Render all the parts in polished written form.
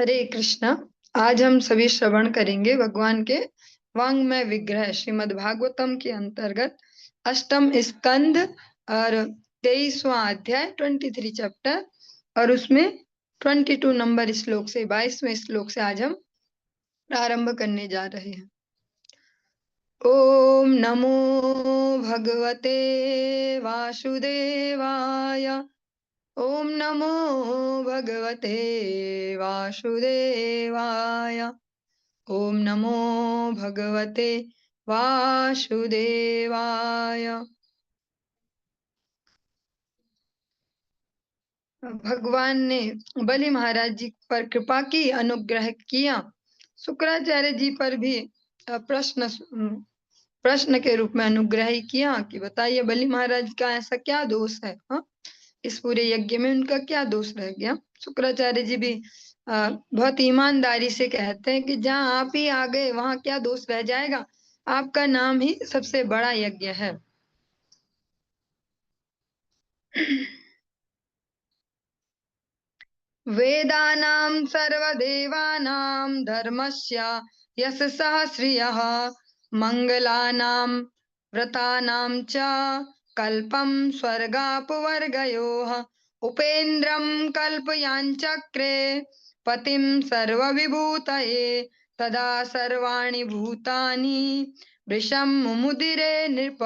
हरे कृष्णा। आज हम सभी श्रवण करेंगे भगवान के वांग्मय विग्रह श्रीमद् भागवतम के अंतर्गत अष्टम स्कंद और 23वां अध्याय 23 चैप्टर और उसमें 22 नंबर श्लोक से 22वें श्लोक से आज हम प्रारंभ करने जा रहे हैं। ओम नमो भगवते वासुदेवाय। ओम नमो भगवते वासुदेवाय। ओम नमो भगवते वासुदेवाय। भगवान ने बलि महाराज जी पर कृपा की, अनुग्रह किया। शुक्राचार्य जी पर भी प्रश्न के रूप में अनुग्रह ही किया कि बताइए बलि महाराज का ऐसा क्या दोष है। हाँ, इस पूरे यज्ञ में उनका क्या दोष रह गया। शुक्राचार्य जी भी बहुत ईमानदारी से कहते हैं कि जहाँ आप ही आ गए वहां क्या दोष रह जाएगा, आपका नाम ही सबसे बड़ा यज्ञ है। वेदानां सर्वदेवानां धर्मस्य यशसः श्रियः मंगलानां व्रतानां च कल्पं स्वर्गापवर्गयोः उपेन्द्रं कल्पयाञ्चक्रे पतिं सर्वविभूतये तदा सर्वाणि भूतानि वृषं मुमुदिरे नृप।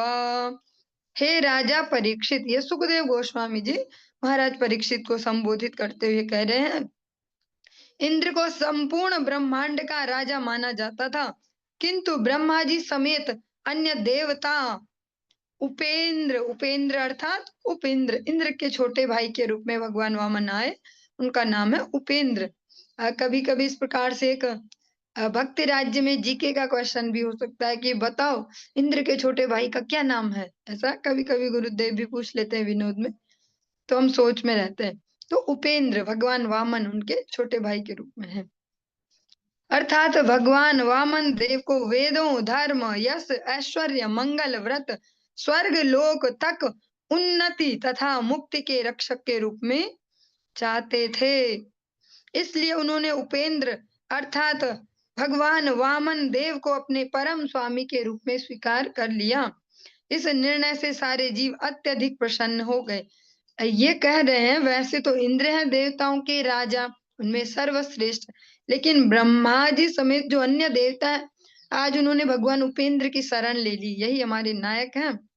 हे राजा परीक्षित, ये सुखदेव गोस्वामी जी महाराज परीक्षित को संबोधित करते हुए कह रहे हैं। इंद्र को संपूर्ण ब्रह्मांड का राजा माना जाता था, किंतु ब्रह्मा जी समेत अन्य देवता उपेंद्र, उपेंद्र अर्थात उपेंद्र, इंद्र के छोटे भाई के रूप में भगवान वामन आए, उनका नाम है उपेंद्र। कभी कभी इस प्रकार से एक भक्ति राज्य में जीके का क्वेश्चन भी हो सकता है कि बताओ इंद्र के छोटे भाई का क्या नाम है। ऐसा कभी कभी गुरुदेव भी पूछ लेते हैं विनोद में, तो हम सोच में रहते हैं। तो उपेंद्र भगवान वामन उनके छोटे भाई के रूप में है। अर्थात भगवान वामन देव को वेदों, धर्म, यश, ऐश्वर्य, मंगल, व्रत, स्वर्ग लोक तक उन्नति तथा मुक्ति के रक्षक के रूप में चाहते थे। इसलिए उन्होंने उपेंद्र अर्थात भगवान वामन देव को अपने परम स्वामी के रूप में स्वीकार कर लिया। इस निर्णय से सारे जीव अत्यधिक प्रसन्न हो गए। ये कह रहे हैं वैसे तो इंद्र हैं देवताओं के राजा, उनमें सर्वश्रेष्ठ, लेकिन ब्रह्मा जी समेत जो अन्य देवता है आज उन्होंने भगवान उपेंद्र की शरण ले ली, यही हमारे नायक हैं।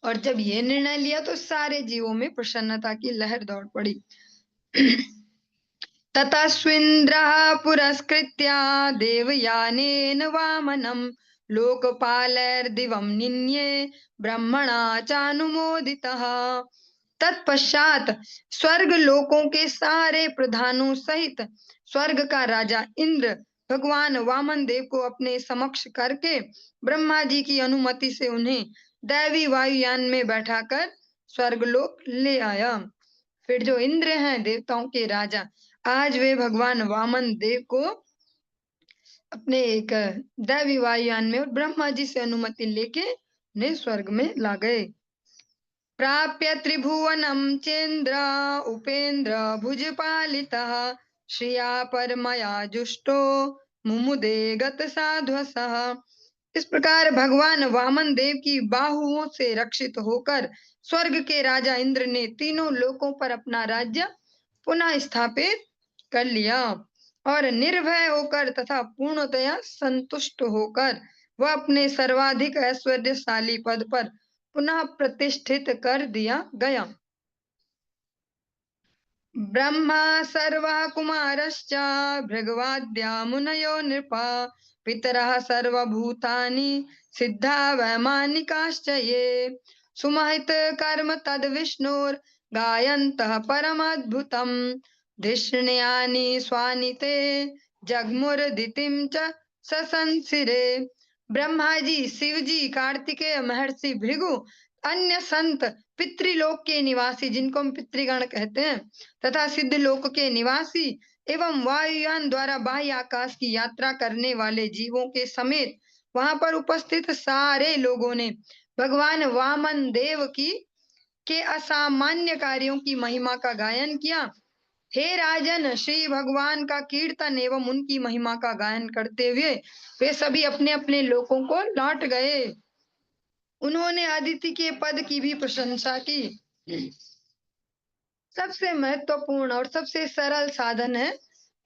और जब ये निर्णय लिया तो सारे जीवों में प्रसन्नता की लहर दौड़ पड़ी। ततस्विन्द्रः पुरस्कृत्य देवयानेन वामनं लोकपालैर्दिवं निन्ये ब्रह्मणा चानुमोदितः। तत्पश्चात स्वर्ग लोकों के सारे प्रधानों सहित स्वर्ग का राजा इंद्र भगवान वामन देव को अपने समक्ष करके ब्रह्मा जी की अनुमति से उन्हें दैवी वायुयान में बैठाकर स्वर्गलोक ले आया। फिर जो इंद्र हैं देवताओं के राजा, आज वे भगवान वामन देव को अपने एक दैवी वायुयान में और ब्रह्मा जी से अनुमति लेके उन्हें स्वर्ग में ला गए। प्राप्य त्रिभुवनं चेन्द्र उपेन्द्र भुजपालितः श्रिया परमया जुष्टो मुमुदे गत साध्वसः। इस प्रकार भगवान वामन देव की बाहुओं से रक्षित होकर स्वर्ग के राजा इंद्र ने तीनों लोकों पर अपना राज्य पुनः स्थापित कर लिया और निर्भय होकर तथा पूर्णतया संतुष्ट होकर वह अपने सर्वाधिक ऐश्वर्यशाली पद पर पुनः प्रतिष्ठित कर दिया गया। ब्रह्मा सर्वः कुमारश्च भृगवाद्या मुनयो नृपा पितरः सर्वभूतानि सिद्धा वैमानिकाश्च ये सुमहित कर्म तद विष्णुर गायन्तः परमद्भुतम् धिष्ण्यानि स्वानि ते जगमुरदितिं च ससंसिरे। ब्रह्मा जी, शिव जी, कार्तिकेय, महर्षि भृगु, अन्य संत, पितृलोक के निवासी जिनको हम पितृगण कहते हैं, तथा सिद्ध लोक के निवासी एवं वायुयान द्वारा बाह्य आकाश की यात्रा करने वाले जीवों के समेत वहां पर उपस्थित सारे लोगों ने भगवान वामन देव की के असामान्य कार्यों की महिमा का गायन किया हे राजन, श्री भगवान का कीर्तन एवं उनकी महिमा का गायन करते हुए वे सभी अपने अपने लोकों को लौट गए। उन्होंने अदिति के पद की भी प्रशंसा की। सबसे महत्वपूर्ण और सबसे सरल साधन है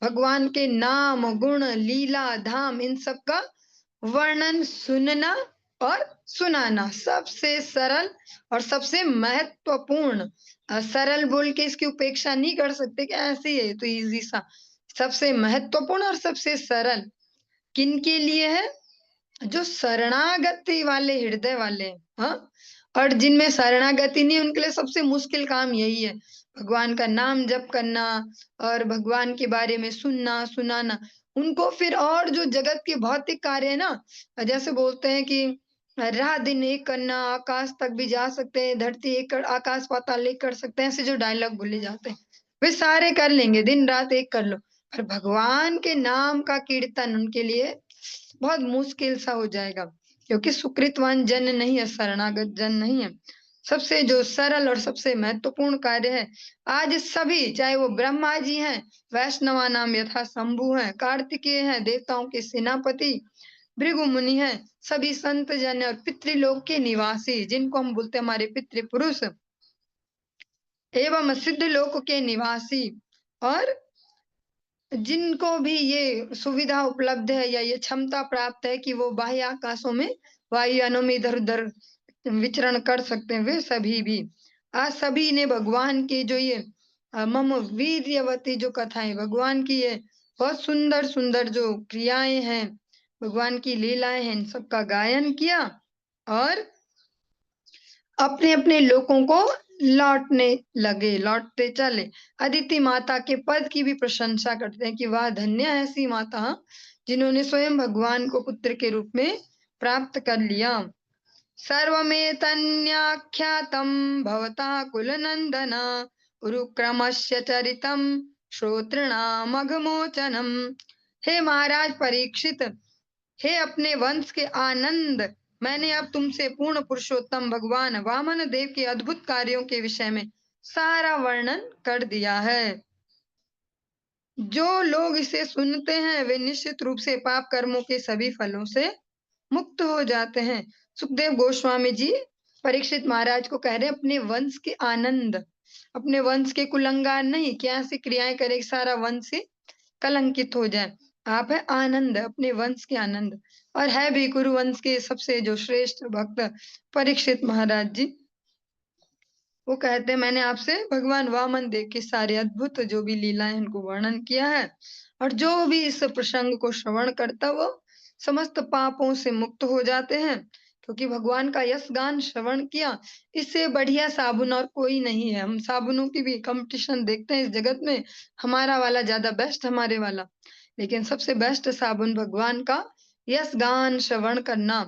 भगवान के नाम, गुण, लीला, धाम, इन सब का वर्णन सुनना और सुनाना। सबसे सरल और सबसे महत्वपूर्ण। सरल बोल के इसकी उपेक्षा नहीं कर सकते कि ऐसे है तो इजी सा। सबसे महत्वपूर्ण और सबसे सरल किन के लिए है? जो शरणागति वाले हृदय वाले, हाँ, और जिनमें शरणागति नहीं, उनके लिए सबसे मुश्किल काम यही है, भगवान का नाम जप करना और भगवान के बारे में सुनना सुनाना। उनको फिर और जो जगत के भौतिक कार्य है ना, जैसे बोलते हैं कि रात दिन एक करना, आकाश तक भी जा सकते हैं, धरती एक कर, आकाश पाताल एक कर सकते हैं, ऐसे जो डायलॉग बोले जाते हैं वे सारे कर लेंगे, दिन रात एक कर लो। पर भगवान के नाम का कीर्तन उनके लिए बहुत मुश्किल सा हो जाएगा, क्योंकि सुकृतवान जन नहीं है, शरणागत जन नहीं है। सबसे जो सरल और सबसे महत्वपूर्ण कार्य है, आज सभी, चाहे वो ब्रह्मा जी हैं, वैष्णवा नाम यथा शंभु हैं, कार्तिकेय हैं, देवताओं के सेनापति, भृगु मुनि हैं, सभी संत जन और पितृलोक के निवासी, जिनको हम बोलते हैं हमारे पितृपुरुष, एवं सिद्ध लोक के निवासी, और जिनको भी ये सुविधा उपलब्ध है या ये क्षमता प्राप्त है कि वो बाह्य आकाशों में, वायुयानों में इधर उधर विचरण कर सकते हैं, वे सभी भी आज सभी ने भगवान की जो ये मम वीर्यवती जो कथाएं, भगवान की ये बहुत सुंदर सुंदर जो क्रियाएं हैं, भगवान की लीलाएं हैं, इन सबका गायन किया और अपने अपने लोगों को लौटने लगे, लौटते चले। अदिति माता के पद की भी प्रशंसा करते हैं कि वाह, धन्य है ऐसी माता जिन्होंने स्वयं भगवान को पुत्र के रूप में प्राप्त कर लिया। सर्वमेतन्याख्यातं भवता कुलनंदन उरुक्रमस्य चरितम श्रोतृणामघमोचनम। हे महाराज परीक्षित, हे अपने वंश के आनंद, मैंने अब तुमसे पूर्ण पुरुषोत्तम भगवान वामन देव के अद्भुत कार्यों के विषय में सारा वर्णन कर दिया है। जो लोग इसे सुनते हैं वे निश्चित रूप से पाप कर्मों के सभी फलों से मुक्त हो जाते हैं। सुखदेव गोस्वामी जी परीक्षित महाराज को कह रहे हैं अपने वंश के आनंद, अपने वंश के कुलंगार नहीं, क्या ऐसी क्रियाएं करे कि सारा वंश ही कलंकित हो जाए। आप है आनंद, अपने वंश के आनंद, और है भी कुरु वंश के सबसे जो श्रेष्ठ भक्त परीक्षित महाराज जी। वो कहते हैं मैंने आपसे भगवान वामन देव के सारे अद्भुत जो भी लीलाएं उनको वर्णन किया है, और जो भी इस प्रसंग को श्रवण करता वो समस्त पापों से मुक्त हो जाते हैं, क्योंकि भगवान का यश गान श्रवण किया, इससे बढ़िया साबुन और कोई नहीं है। हम साबुनों की भी कंपटीशन देखते हैं इस जगत में, हमारा वाला ज्यादा बेस्ट, हमारे वाला, लेकिन सबसे बेस्ट साबुन भगवान का यश गान श्रवण करना।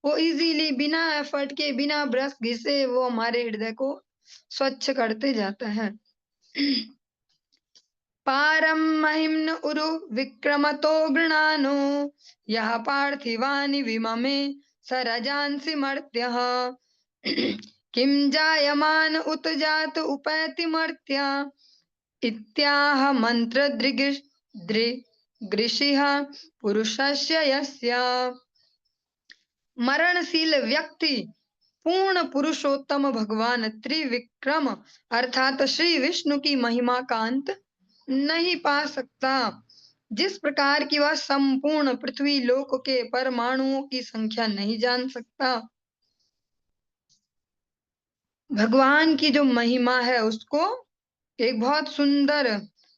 वो इजीली बिना एफर्ट के, बिना ब्रश घिसे वो हमारे हृदय को स्वच्छ करते जाता है। पारम महिम्न उरु विक्रमतो गृणानो यह पार्थिवानि विममे सरजांसि मर्त्यः किम जायमान उत जात उपैति मर्त्य इत्याह मंत्र दृशिः पुरुषस्य यस्य। मरणशील व्यक्ति पूर्ण पुरुषोत्तम भगवान त्रिविक्रम अर्थात श्री विष्णु की महिमा का अंत नहीं पा सकता, जिस प्रकार की वह संपूर्ण पृथ्वी लोक के परमाणुओं की संख्या नहीं जान सकता। भगवान की जो महिमा है उसको एक बहुत सुंदर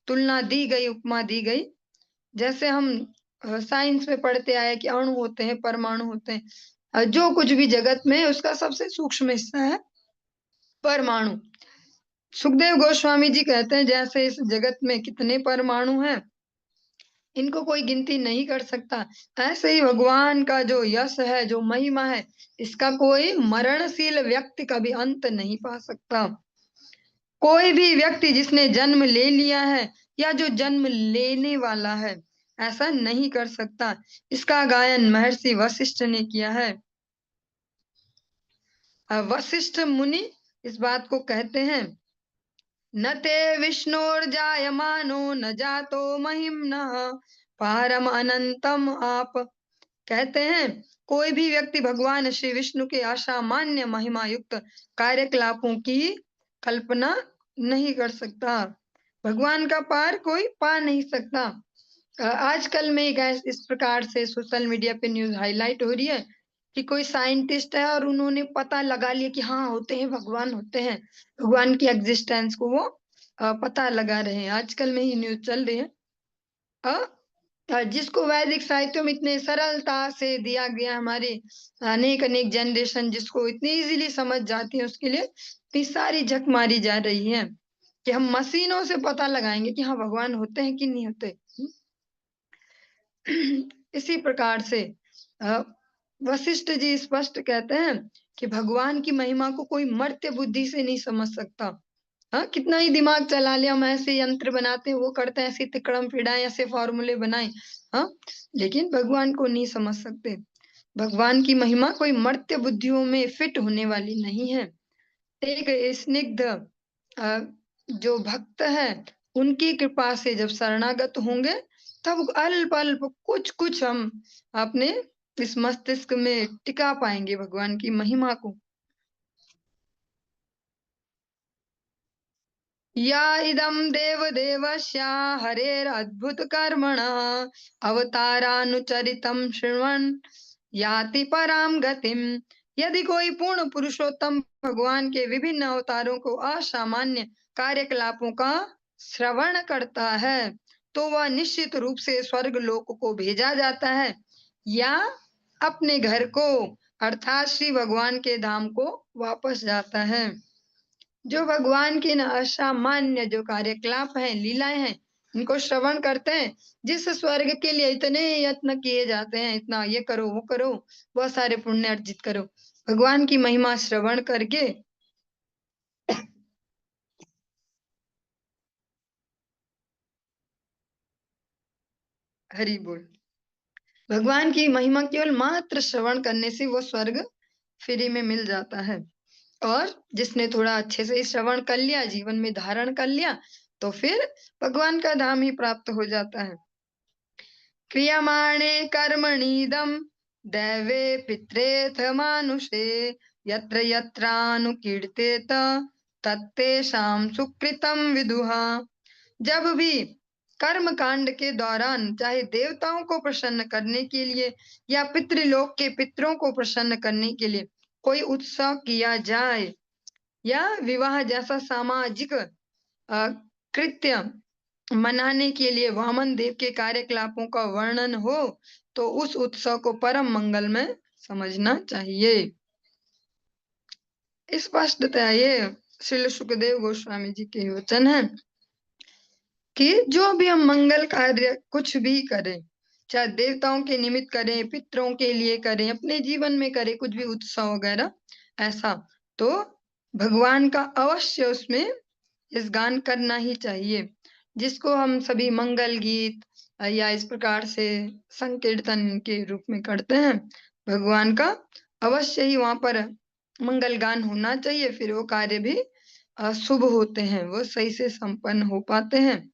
तुलना दी गई, उपमा दी गई। जैसे हम साइंस में पढ़ते आए कि अणु होते हैं, परमाणु होते हैं, जो कुछ भी जगत में है उसका सबसे सूक्ष्म हिस्सा है परमाणु। सुखदेव गोस्वामी जी कहते हैं जैसे इस जगत में कितने परमाणु हैं इनको कोई गिनती नहीं कर सकता, ऐसे ही भगवान का जो यश है, जो महिमा है, इसका कोई मरणशील व्यक्ति का भी अंत नहीं पा सकता। कोई भी व्यक्ति जिसने जन्म ले लिया है या जो जन्म लेने वाला है ऐसा नहीं कर सकता। इसका गायन महर्षि वशिष्ठ ने किया है। वशिष्ठ मुनि इस बात को कहते हैं न ते विष्णोर्जायमानो न जातो महिम्नः पारम अनंतम आप। कहते हैं कोई भी व्यक्ति भगवान श्री विष्णु के असामान्य महिमा युक्त कार्यकलापों की कल्पना नहीं कर सकता। भगवान का पार कोई पा नहीं सकता। आजकल में गैस इस प्रकार से सोशल मीडिया पे न्यूज़ हाइलाइट हो रही है कि कोई साइंटिस्ट है और उन्होंने पता लगा लिया कि हाँ होते हैं, भगवान होते हैं। भगवान की एग्जिस्टेंस को वो पता लगा रहे हैं। आजकल में ही न्यूज़ चल रही है। अ, जिसको वैदिक साहित्य में इतने सरलता से दिया गया, हमारे अनेक-अनेक जनरेशन जिसको इतनी इज़िली समझ जाती है, उसके लिए इतनी सारी झक मारी जा रही है कि हम मशीनों से पता लगाएँगे कि हाँ, भगवान होते हैं कि नहीं होते। इसी प्रकार से अ, वशिष्ठ जी स्पष्ट कहते हैं कि भगवान की महिमा को कोई मर्त्य बुद्धि से नहीं समझ सकता। हाँ, कितना ही दिमाग चला लिया, हम ऐसे यंत्र बनाते हैं, वो करते हैं, ऐसे तिकड़म पिड़ाएँ, ऐसे फॉर्मूले बनाएँ, हाँ, लेकिन भगवान को नहीं समझ सकते। भगवान की महिमा कोई मर्त्य बुद्धियों में फिट होने वाली नहीं है। एक स्निग्ध जो भक्त है, उनकी कृपा से जब शरणागत होंगे, तब अल्प-अल्प कुछ-कुछ हम अपने इस मस्तिष्क में टिका पाएँगे भगवान की महिमा को। या इदं देवदेवस्य हरेरद्भुतकर्मणः अवतारानुचरितं शृण्वन् याति परां गतिम्। यदि कोई पूर्ण पुरुषोत्तम भगवान के विभिन्न अवतारों को असामान्य कार्यकलापों का श्रवण करता है, तो वह निश्चित रूप से स्वर्ग लोक को भेजा जाता है या अपने घर को अर्थात श्री भगवान के धाम को वापस जाता है। जो भगवान के न असामान्य जो कार्यकलाप हैं, लीलाएँ हैं, इनको श्रवण करते हैं, जिस स्वर्ग के लिए इतने यत्न किए जाते हैं, इतना ये करो, वो करो, बहुत सारे पुण्य अर्जित करो। भगवान की महिमा श्रवण करके हरि बोल। भगवान की महिमा केवल मात्र श्रवण करने से वो स्वर्ग फ्री में मिल जाता है। और जिसने थोड़ा अच्छे से श्रवण कर लिया, जीवन में धारण कर लिया, तो फिर भगवान का धाम ही प्राप्त हो जाता है। क्रियमाणे कर्मणीदं दैवे पित्रेथ मानुषे यत्र यत्रानुकीर्तेत तत्तेषां सुकृतं विदुः। जब भी कर्म कांड के दौरान चाहे देवताओं को प्रसन्न करने के लिए या पितृलोक के पितरों को प्रसन्न करने के लिए कोई उत्सव किया जाए या विवाह जैसा सामाजिक कृत्य मनाने के लिए वामन देव के कार्यकलापों का वर्णन हो, तो उस उत्सव को परम मंगलमय समझना चाहिए। स्पष्टतः ये श्रील सुखदेव गोस्वामी जी के वचन हैं कि जो भी हम मंगल कार्य कुछ भी करें, चाहे देवताओं के निमित्त करें, पितरों के लिए करें, अपने जीवन में करें, कुछ भी उत्सव वगैरह ऐसा, तो भगवान का अवश्य उसमें इस गान करना ही चाहिए, जिसको हम सभी मंगल गीत या इस प्रकार से संकीर्तन के रूप में करते हैं। भगवान का अवश्य ही वहाँ पर मंगल गान होना चाहिए, फिर वो कार्य भी शुभ होते हैं, वो सही से संपन्न हो पाते हैं।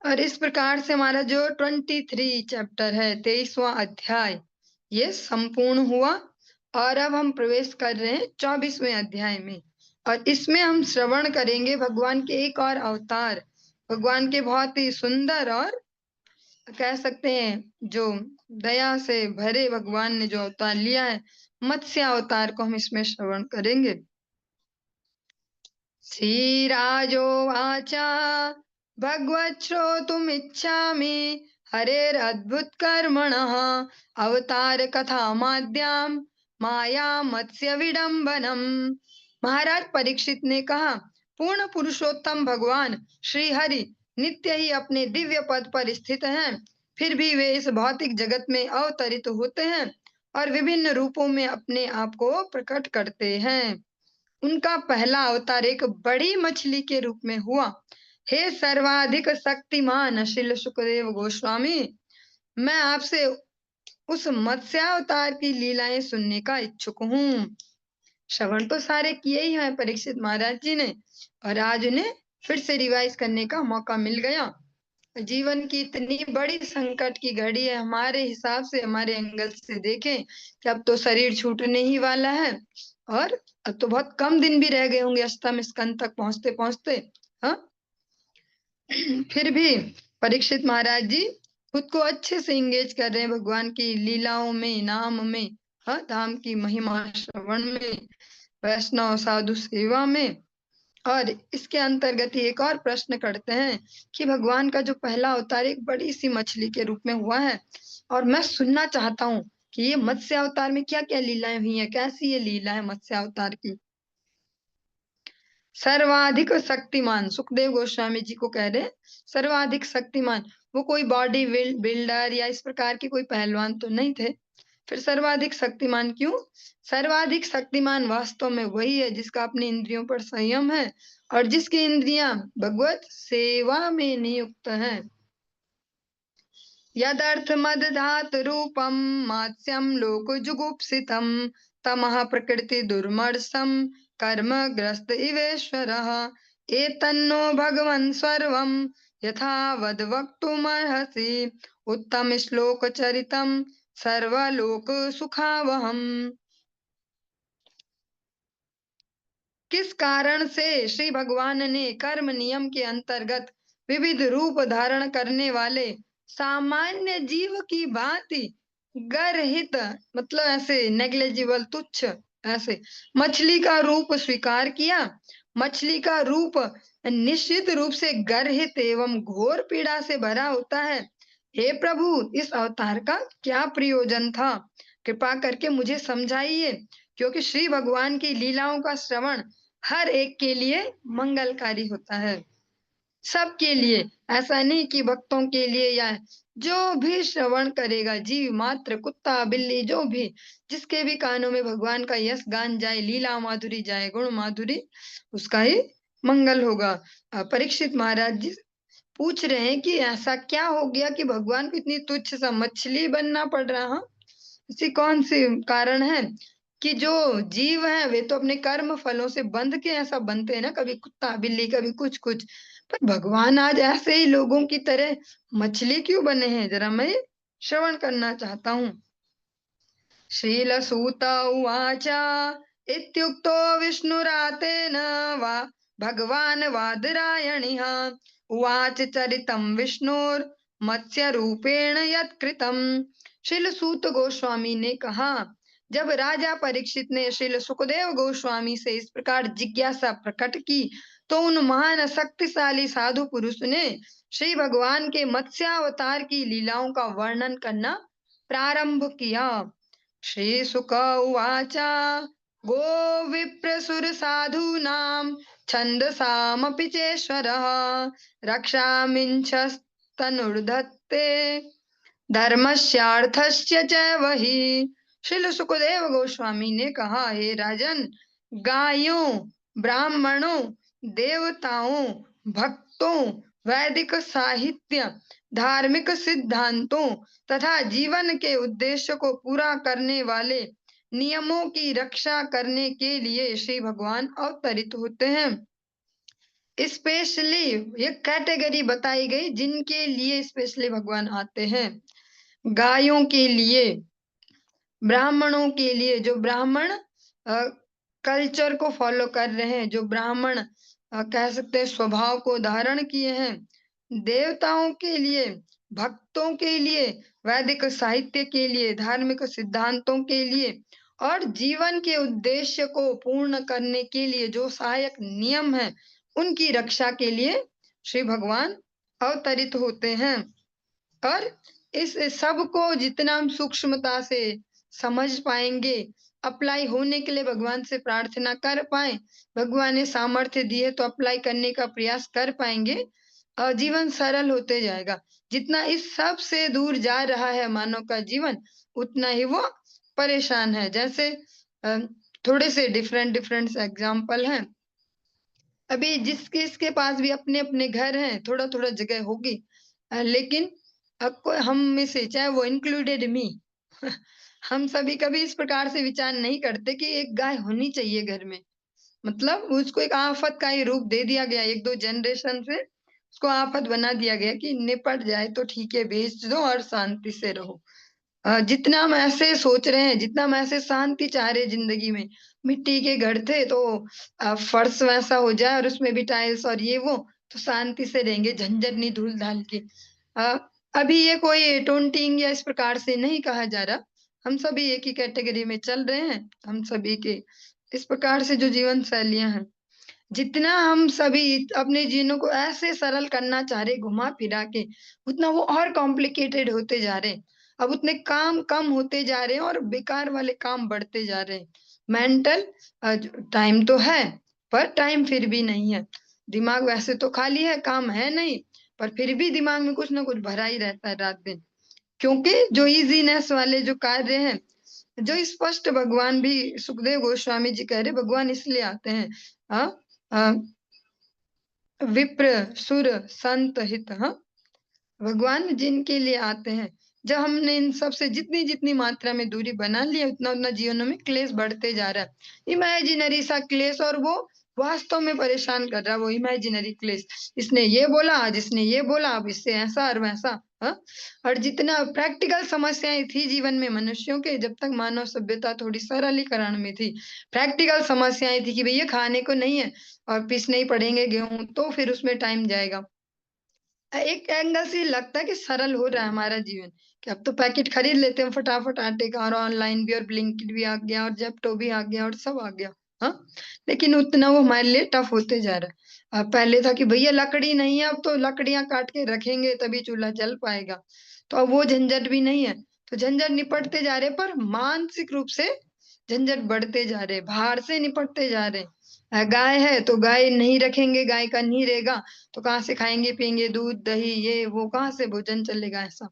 और इस प्रकार से हमारा जो 23 चैप्टर है, 23वां अध्याय, ये संपूर्ण हुआ और अब हम प्रवेश कर रहे हैं 24वें अध्याय में। और इसमें हम श्रवण करेंगे भगवान के एक और अवतार, भगवान के बहुत ही सुंदर और कह सकते हैं जो दया से भरे भगवान ने जो अवतार लिया है, मत्स्य अवतार को हम इसमें श्रवण करेंगे। श्रीराजोवाच भगवच्छ्रोतुमिच्छामि हरेरद्भुतकर्मणः अवतारकथामाद्यां मायामत्स्य-विडम्बनम्। महाराज परीक्षित ने कहा, पूर्ण पुरुषोत्तम भगवान श्री हरि नित्य ही अपने दिव्य पद पर स्थित हैं, फिर भी वे इस भौतिक जगत में अवतरित होते हैं और विभिन्न रूपों में अपने आप को प्रकट करते हैं। उनका पहला अवतार एक बड़ी मछली के रूप में हुआ। हे सर्वाधिक शक्तिमान श्रील सुखदेव गोस्वामी, मैं आपसे उस मत्स्यावतार की लीलाएं सुनने का इच्छुक हूँ। श्रवण तो सारे किए ही हैं परीक्षित महाराज जी ने, और आज उन्हें फिर से रिवाइज करने का मौका मिल गया। जीवन की इतनी बड़ी संकट की घड़ी है, हमारे हिसाब से, हमारे एंगल से देखें कि अब तो शरीर छूटने ही वाला है, और अब तो बहुत कम दिन भी रह गए होंगे अष्टम स्कंद तक पहुंचते पहुंचते। हाँ, फिर भी परीक्षित महाराज जी खुद को अच्छे से इंगेज कर रहे हैं भगवान की लीलाओं में, नाम में, हाँ, धाम की महिमा श्रवण में, वैष्णव साधु सेवा में। और इसके अंतर्गत ही एक और प्रश्न करते हैं कि भगवान का जो पहला अवतार एक बड़ी सी मछली के रूप में हुआ है, और मैं सुनना चाहता हूँ कि ये मत्स्य अवतार में क्या क्या लीलाएं हुई हैं, कैसी ये लीला है मत्स्य अवतार की। सर्वाधिक शक्तिमान, सुखदेव गोस्वामी जी को कह रहे हैं सर्वाधिक शक्तिमान। वो कोई बॉडी बिल्डर या इस प्रकार के कोई पहलवान तो नहीं थे। फिर सर्वाधिक शक्तिमान क्यों? सर्वाधिक शक्तिमान वास्तव में वही है जिसका अपनी इंद्रियों पर संयम है और जिसकी इंद्रियां भगवत सेवा में नियुक्त हैं। यदर्थ मद धात रूपम मात्स्यम लोक जुगुप्सितम तमः प्रकृति दुर्मर्षम कर्म ग्रस्त इवेश्वरः एतन्नो भगवन् सर्वं यथा वद वक्तुमर्हसि उत्तम श्लोक चरितम सर्वलोक सुखावहम। किस कारण से श्री भगवान ने कर्म नियम के अंतर्गत विविध रूप धारण करने वाले सामान्य जीव की भांति गर्हित, मतलब ऐसे नेग्लेजिबल, तुच्छ, ऐसे मछली का रूप स्वीकार किया। मछली का रूप निश्चित रूप से गर्हित एवं घोर पीड़ा से भरा होता है। हे प्रभु, इस अवतार का क्या प्रयोजन था? कृपा करके मुझे समझाइए, क्योंकि श्री भगवान की लीलाओं का श्रवण हर एक के लिए मंगलकारी होता है, सबके लिए। ऐसा नहीं कि भक्तों के लिए, या जो भी श्रवण करेगा, जीव मात्र, कुत्ता बिल्ली, जो भी, जिसके भी कानों में भगवान का यश गान जाए, लीला माधुरी जाए, गुण माधुरी, उसका ही मंगल होगा। परीक्षित महाराज जी पूछ रहे हैं कि ऐसा क्या हो गया कि भगवान को इतनी तुच्छ सा मछली बनना पड़ रहा? ऐसी कौन सी कारण है कि जो जीव है वे तो अपने कर्म फलों से बंध के ऐसा बनते हैं ना, कभी कुत्ता बिल्ली, कभी कुछ कुछ, पर भगवान आज ऐसे ही लोगों की तरह मछली क्यों बने हैं? जरा मैं श्रवण करना चाहता हूँ। श्रीलसूत उवाच इत्युक्तो विष्णुरातेन वा भगवान् वादरायणिः उवाच चरितं विष्णुर्मत्स्य रूपेण यत्कृतम्। श्रीलसूत गोस्वामी ने कहा, जब राजा परीक्षित ने श्रील सुखदेव गोस्वामी से इस प्रकार जिज्ञासा प्रकट की, तो उन महान शक्तिशाली साधु पुरुष ने श्री भगवान के मत्स्यावतार की लीलाओं का वर्णन करना प्रारंभ किया। श्री शुक उवाच गो विप्रसुर साधूनां छन्दसामपि चेश्वरः रक्षामिच्छस्तनुर्धत्ते धर्मस्यार्थस्य च वही। श्रील सुखदेव गोस्वामी ने कहा, हे राजन, गायों, ब्राह्मणों, देवताओं, भक्तों, वैदिक साहित्य, धार्मिक सिद्धांतों तथा जीवन के उद्देश्य को पूरा करने वाले नियमों की रक्षा करने के लिए श्री भगवान अवतरित होते हैं। स्पेशली ये कैटेगरी बताई गई जिनके लिए स्पेशली भगवान आते हैं। गायों के लिए, ब्राह्मणों के लिए, जो ब्राह्मण कल्चर को फॉलो कर रहे हैं, जो ब्राह्मण कह सकते हैं स्वभाव को धारण किए हैं, देवताओं के लिए, भक्तों के लिए, वैदिक साहित्य के लिए, धार्मिक सिद्धांतों के लिए और जीवन के उद्देश्य को पूर्ण करने के लिए जो सहायक नियम है, उनकी रक्षा के लिए श्री भगवान अवतरित होते हैं। और इस सब को जितना हम सूक्ष्मता से समझ पाएंगे, अप्लाई होने के लिए भगवान से प्रार्थना कर पाए, भगवान ने सामर्थ्य दिए तो अप्लाई करने का प्रयास कर पाएंगे, और जीवन सरल होते जाएगा। जितना इस सब से दूर जा रहा है मानव का जीवन, उतना ही वो परेशान है। जैसे थोड़े से डिफरेंट डिफरेंट एग्जाम्पल हैं। अभी जिसके इसके पास भी अपने अपने घर हैं, थोड़ा थोड़ा जगह होगी, लेकिन अब कोई हम में से, चाहे वो इंक्लूडेड मी, हम सभी कभी इस प्रकार से विचार नहीं करते कि एक गाय होनी चाहिए घर में। मतलब उसको एक आफ़त का ही रूप दे दिया गया, 1-2 जनरेशन से उसको आफ़त बना दिया गया कि निपट जाए तो ठीक है, बेच दो और शांति से रहो। जितना हम ऐसे सोच रहे हैं, जितना हम ऐसे शांति चाह रहे हैं ज़िंदगी में, मिट्टी के घर थे तो फर्श वैसा हो जाए और उसमें भी टाइल्स और ये वो, तो शांति से रहेंगे, झंझट नहीं धूल-धाल की। अ, अभी ये कोई टोंटिंग या इस प्रकार से नहीं कहा जा रहा। हम सभी एक ही कैटेगरी में चल रहे हैं। हम सभी के इस प्रकार से जो जीवन शैलियाँ हैं, जितना हम सभी अपने जीवनों को ऐसे सरल करना चाह रहे घुमा-फिरा के, उतना वो और कॉम्प्लिकेटेड होते जा रहे हैं। अब उतने काम कम होते जा रहे हैं और बेकार वाले काम बढ़ते जा रहे हैं। मेंटल ज टाइम तो है, पर टाइम फिर भी नहीं है। दिमाग वैसे तो खाली है, काम है नहीं, पर फिर भी दिमाग में कुछ न कुछ भरा ही रहता है रात-दिन। क्योंकि जो ईज़ीनेस वाले जो कार्य हैं, जो स्पष्ट भगवान भी सुखदेव गोस्वामी जी कह रहे भगवान इसलिए आते हैं अ अ, विप्र, सुर, संत, हित भगवान जिनके लिए आते हैं, जब हमने इन सब से जितनी-जितनी मात्रा में दूरी बना ली है, उतना-उतना जीवनों में क्लेश बढ़ते जा रहा है। इमेजिनरी सा क्लेश और वो वास्तव में परेशान कर रहा है वो इमेजिनरी क्लेश। इसने ये बोला, आज इसने ये बोला, अब इससे ऐसा और वैसा, हाँ? और जितना प्रैक्टिकल समस्याएँ थी जीवन में मनुष्यों के जब तक मानव सभ्यता थोड़ी सरलीकरण में थी, प्रैक्टिकल समस्याएँ थी कि भैया खाने को नहीं है और पीसने ही पड़ेंगे गेहूँ, तो फिर उसमें टाइम जाएगा। एक एंगल से लगता है कि सरल हो रहा है हमारा जीवन, कि अब तो पैकेट खरीद लेते हैं फटाफट आटे का और ऑनलाइन भी और ब्लिंकिट भी आ गया और ज़ेप्टो भी आ गया और सब आ गया, हाँ? लेकिन उतना वो हमारे लिए टफ होते जा रहा है। पहले था कि भैया लकड़ी नहीं है, अब तो लकड़ियाँ काट के रखेंगे तभी चूल्हा जल पाएगा। तो अब वो झंझट भी नहीं है। तो झंझट निपटते जा रहे हैं पर मानसिक रूप से झंझट बढ़ते जा रहे हैं, बाहर से निपटते जा रहे हैं। गाय है तो गाय नहीं रखेंगे, गाय का नहीं रहेगा तो कहाँ से खाएँगे, पिएँगे दूध, दही ये वो कहाँ से भोजन चलेगा ऐसा?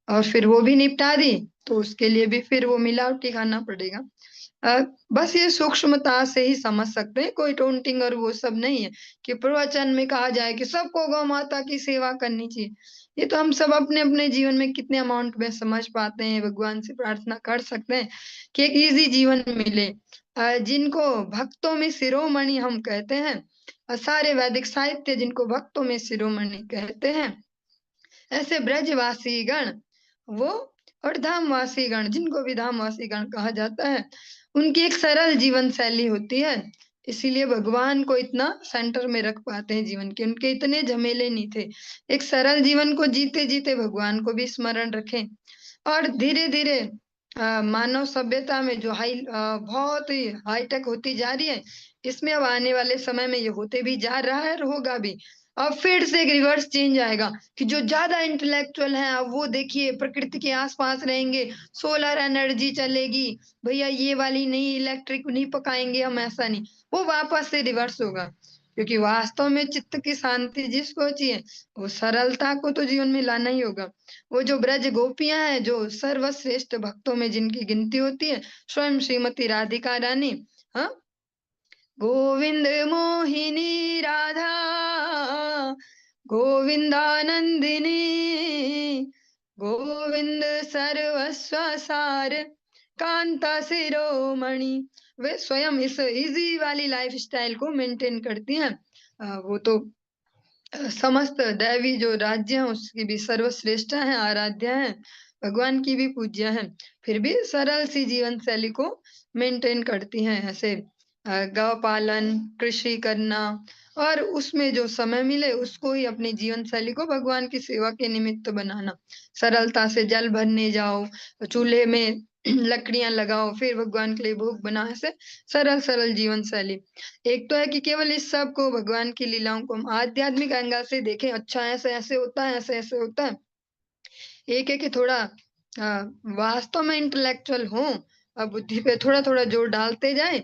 और फिर वो भी निपटा दी, तो उसके लिए भी फिर वो मिलावटी खाना पड़ेगा। अ, बस ये सूक्ष्मता से ही समझ सकते हैं, कोई टोंटिंग और वो सब नहीं है कि प्रवचन में कहा जाए कि सबको गौ माता की सेवा करनी चाहिए। ये तो हम सब अपने-अपने जीवन में कितने अमाउंट में समझ पाते हैं, भगवान से प्रार्थना कर सकते हैं कि एक ईज़ी जीवन मिले। जिनको भक्तों में शिरोमणि हम कहते हैं सारे वैदिक साहित्य जिनको भक्तों में शिरोमणि कहते हैं, ऐसे ब्रजवासी गण वो और धामवासी गण जिनको भी धामवासी गण कहा जाता है, उनकी एक सरल जीवन शैली होती है। इसीलिए भगवान को इतना सेंटर में रख पाते हैं जीवन के, उनके इतने झमेले नहीं थे। एक सरल जीवन को जीते-जीते भगवान को भी स्मरण रखें और धीरे-धीरे मानव सभ्यता में जो बहुत ही हाई-टेक होती जा रही है, इसमें अब आने वाले समय में ये होते भी जा रहा है और होगा भी। अब फिर से एक रिवर्स चेंज आएगा कि जो ज़्यादा इंटेलेक्चुअल हैं, अब वो देखिए प्रकृति के आस-पास रहेंगे, सोलर एनर्जी चलेगी, भैया ये वाली नहीं इलेक्ट्रिक नहीं पकाएँगे हम ऐसा नहीं। वो वापस से रिवर्स होगा, क्योंकि वास्तव में चित्त की शांति जिसको चाहिए, वो सरलता को तो जीवन में लाना ही होगा। वो जो ब्रज गोपियाँ हैं, जो सर्वश्रेष्ठ भक्तों में जिनकी गिनती होती है, स्वयं श्रीमती राधिका रानी, हाँ? गोविंद मोहिनी राधा गोविंदानंदिनी गोविंद सर्वस्व सार कांता शिरोमणि वे स्वयं इस इजी वाली लाइफ स्टाइल को मेंटेन करती हैं। वो तो समस्त दैवी जो राज्य हैं उसकी भी सर्वश्रेष्ठ हैं, आराध्या हैं, भगवान की भी पूज्य हैं। फिर भी सरल सी जीवन शैली को मेंटेन करती हैं ऐसे गौ पालन, कृषि करना और उसमें जो समय मिले उसको ही अपनी जीवन शैली को भगवान की सेवा के निमित्त बनाना। सरलता से जल भरने जाओ, चूल्हे में लकड़ियाँ लगाओ, फिर भगवान के लिए भोग बनाओ, ऐसे सरल-सरल जीवन शैली। एक तो है कि केवल इस सब को भगवान की लीलाओं को हम आध्यात्मिक एंगल से देखें, अच्छा ऐसे-ऐसे होता है, ऐसे-ऐसे होता है। एक है कि थोड़ा वास्तव में इंटेलेक्चुअल हों बुद्धि पे थोड़ा-थोड़ा जोर डालते जाएँ,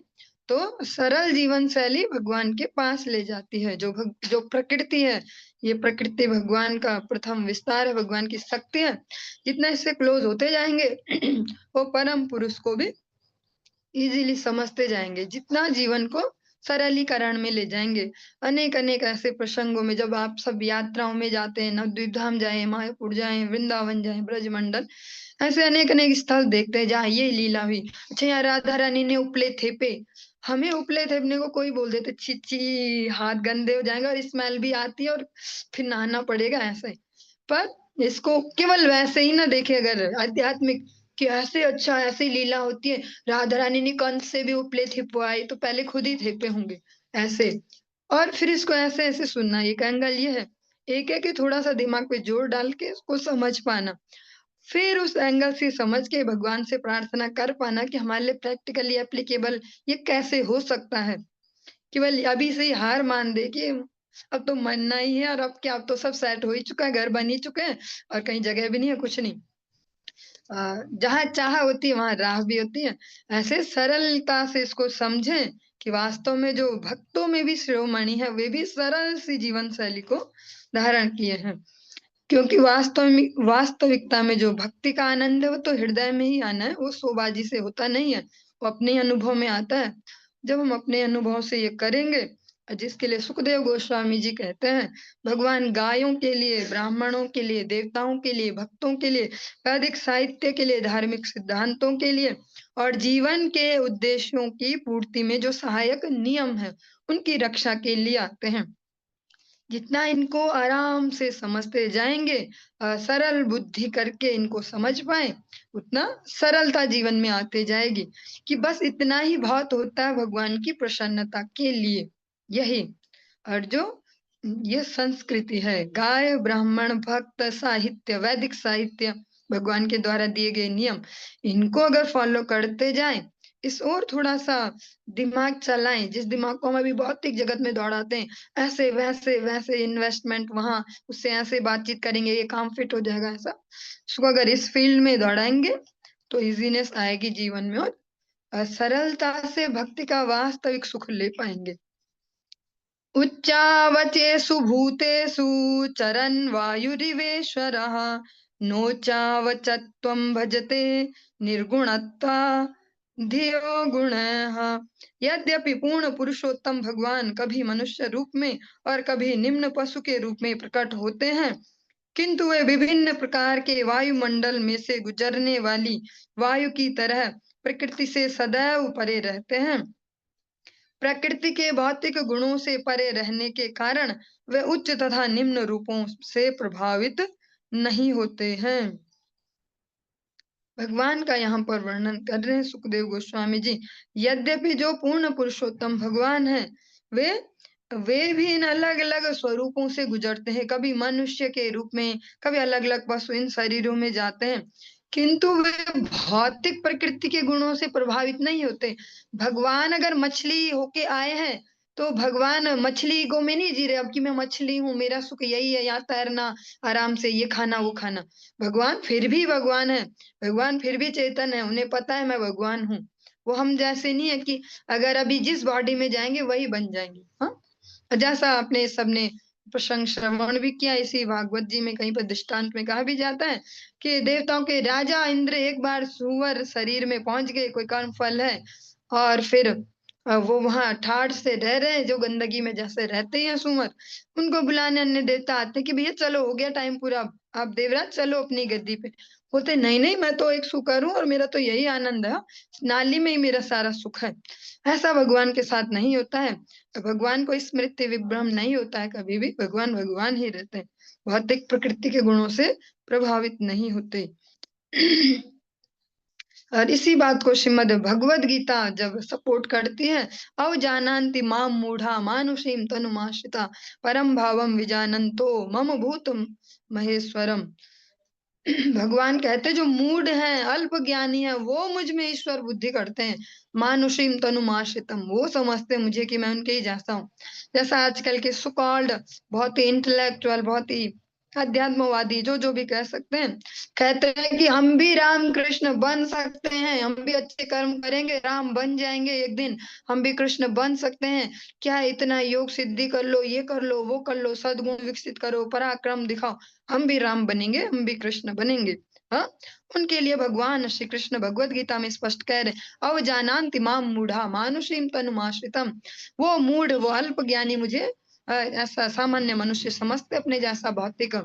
तो सरल जीवन शैली भगवान के पास ले जाती है। जो प्रकृति है, ये प्रकृति भगवान का प्रथम विस्तार है, भगवान की शक्ति है। जितना इससे क्लोज़ होते जाएँगे, वो परम पुरुष को भी ईज़िली समझते जाएँगे। जितना जीवन को सरलीकरण में ले जाएंगे। अनेक अनेक ऐसे प्रसंगों में जब आप सब यात्राओं में जाते हैं, नवद्वीप धाम जाए, मायापुर जाए, वृंदावन जाए, ब्रजमंडल, ऐसे अनेक अनेक स्थल देखते हैं जहाँ ये लीला हुई। अच्छा, यहाँ राधा रानी ने उपले थेपे, हमें उपले थेपने को कोई बोल देते छी छी, हाथ गंदे हो जाएंगे और स्मेल भी आती है और फिर नहाना पड़ेगा ऐसे। पर इसको केवल वैसे ही ना देखे, अगर आध्यात्मिक कि ऐसे अच्छा ऐसी लीला होती है, राधा रानी ने कंस से भी उपले थिपवाए तो पहले खुद ही थेपे होंगे ऐसे। और फिर इसको ऐसे ऐसे सुनना, एक एंगल ये है। एक है कि थोड़ा सा दिमाग पे जोर डाल के उसको समझ पाना, फिर उस एंगल से समझ के भगवान से प्रार्थना कर पाना कि हमारे लिए प्रैक्टिकली एप्लीकेबल ये कैसे हो सकता है। केवल अभी से ही हार मान दे कि अब तो मरना ही है और अब क्या, अब तो सब सेट हो ही चुका है, घर बन ही चुके हैं और कहीं जगह भी नहीं है, कुछ नहीं। जहाँ चाह होती है वहां राह भी होती है। ऐसे सरलता से इसको समझें कि वास्तव में जो भक्तों में भी शिरोमणि है वे भी सरल सी जीवन शैली को धारण किए हैं। क्योंकि वास्तविकता में जो भक्ति का आनंद है वो तो हृदय में ही आना है, वो शोबाजी से होता नहीं है, वो अपने अनुभव में आता है। जब हम अपने अनुभव से ये करेंगे, जिसके लिए सुखदेव गोस्वामी जी कहते हैं, भगवान गायों के लिए, ब्राह्मणों के लिए, देवताओं के लिए, भक्तों के लिए, वैदिक साहित्य के लिए, धार्मिक सिद्धांतों के लिए और जीवन के उद्देश्यों की पूर्ति में जो सहायक नियम है उनकी रक्षा के लिए आते हैं। जितना इनको आराम से समझते जाएंगे, सरल बुद्धि करके इनको समझ पाए, उतना सरलता जीवन में आते जाएगी कि बस इतना ही बहुत होता है भगवान की प्रसन्नता के लिए। यही और जो ये संस्कृति है, गाय, ब्राह्मण, भक्त, साहित्य, वैदिक साहित्य, भगवान के द्वारा दिए गए नियम, इनको अगर फॉलो करते जाएं, इस और थोड़ा सा दिमाग चलाएं, जिस दिमाग को हम अभी भौतिक जगत में दौड़ाते हैं, ऐसे वैसे वैसे इन्वेस्टमेंट वहां, उससे ऐसे बातचीत करेंगे, ये काम फिट हो जाएगा, ऐसा उसको अगर इस फील्ड में दौड़ाएंगे तो इजीनेस आएगी जीवन में और सरलता से भक्ति का वास्तविक सुख ले पाएंगे। उच्चावचेषु भूतेषु चरन् वायुरिवेश्वरः नोच्चावचत्वं भजते निर्गुणत्वा धियो गुणः। यद्यपि पूर्ण पुरुषोत्तम भगवान कभी मनुष्य रूप में और कभी निम्न पशु के रूप में प्रकट होते हैं, किंतु वे विभिन्न प्रकार के वायुमंडल में से गुजरने वाली वायु की तरह प्रकृति से सदैव परे रहते हैं। प्रकृति के भौतिक गुणों से परे रहने के कारण वे उच्च तथा निम्न रूपों से प्रभावित नहीं होते हैं। भगवान का यहाँ पर वर्णन कर रहे हैं सुखदेव गोस्वामी जी। यद्यपि जो पूर्ण पुरुषोत्तम भगवान है, वे भी इन अलग अलग स्वरूपों से गुजरते हैं, कभी मनुष्य के रूप में, कभी अलग अलग पशु इन शरीरों में जाते हैं, किंतु वे भौतिक प्रकृति के गुणों से प्रभावित नहीं होते। भगवान अगर मछली होके आए हैं तो भगवान मछली ईगो में नहीं जी रहे, अब कि मैं मछली हूँ, मेरा सुख यही है, यहाँ तैरना, आराम से ये खाना वो खाना। भगवान फिर भी भगवान है, भगवान फिर भी चेतन है, उन्हें पता है मैं भगवान हूँ। वो हम जैसे नहीं है कि अगर अभी जिस बॉडी में जाएंगे वही बन जाएंगे। हाँ, जैसा आपने सबने प्रसंग श्रवण भी किया, इसी भागवत जी में कहीं पर दृष्टांत में कहा भी जाता है कि देवताओं के राजा इंद्र एक बार सुअर शरीर में पहुंच गए, कोई कर्म फल है, और फिर वो वहां ठाड़ से रह रहे हैं, जो गंदगी में जैसे रहते हैं सुअर, उनको बुलाने अन्य देवता आते कि भैया चलो हो गया टाइम पूरा, आप देवराज चलो अपनी गद्दी पे। बोलते नहीं नहीं, मैं तो एक सुकर हूँ और मेरा तो यही आनंद है, नाली में ही मेरा सारा सुख है। ऐसा भगवान के साथ नहीं होता है। तो भगवान को स्मृति विभ्रम नहीं होता है, कभी भी भगवान भगवान ही रहते हैं, भौतिक प्रकृति के गुणों से प्रभावित नहीं होते। और इसी बात को श्रीमद् भगवद गीता जब सपोर्ट करती है, अवजानन्ति माम मूढ़ा मानुषीम तनुमाश्रिता परम भावम विजानन्तो मम भूत महेश्वरम। भगवान कहते जो मूढ़ हैं, अल्प ज्ञानी है, वो मुझ में ईश्वर बुद्धि करते हैं। मानुषीम तनुमाश्रितम, वो समझते हैं मुझे कि मैं उनके ही जैसा हूँ। जैसा आजकल के सुकॉल्ड बहुत ही इंटेलेक्चुअल, बहुत ही अध्यात्मवादी, जो जो भी कह सकते हैं, कहते हैं कि हम भी राम कृष्ण बन सकते हैं, हम भी अच्छे कर्म करेंगे, राम बन जाएंगे एक दिन, हम भी कृष्ण बन सकते हैं। क्या इतना योग सिद्धि कर लो, ये कर लो, वो कर लो, सद्गुण विकसित करो, पराक्रम दिखाओ, हम भी राम बनेंगे, हम भी कृष्ण बनेंगे। हाँ, उनके लिए भगवान श्री कृष्ण भगवत गीता में स्पष्ट कह रहे अवजानान्ति माम मूढ़ा मानुषीम तनुमाश्रितम। वो मूढ़, वो अल्प ज्ञानी मुझे ऐसा सामान्य मनुष्य समझते अपने जैसा भौतिक।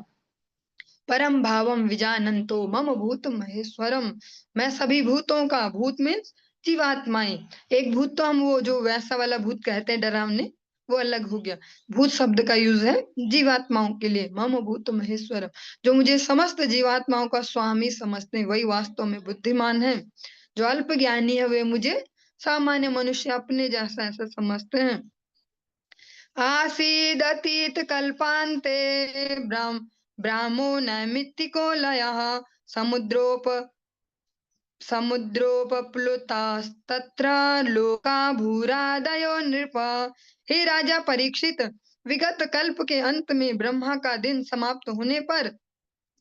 परम भावम विजानंतो मम भूत महेश्वरम। मैं सभी भूतों का, भूत मीन्स जीवात्माएं। एक भूत तो हम वो जो वैसा वाला भूत कहते हैं डरावने, वो अलग हो गया। भूत शब्द का यूज है जीवात्माओं के लिए। मम भूत महेश्वरम, जो मुझे समस्त जीवात्माओं का स्वामी समझते हैं वही वास्तव में बुद्धिमान है। जो अल्प ज्ञानी है वे मुझे सामान्य मनुष्य अपने जैसा ऐसा समझते हैं। आसीदतीत कल्पान्ते ब्रह्म ब्राह्मो नैमित्तिको लयः समुद्रोप समुद्रोपप्लुतास्तत्र लोका भूरादयो नृप। हे राजा परीक्षित, विगत कल्प के अंत में ब्रह्मा का दिन समाप्त होने पर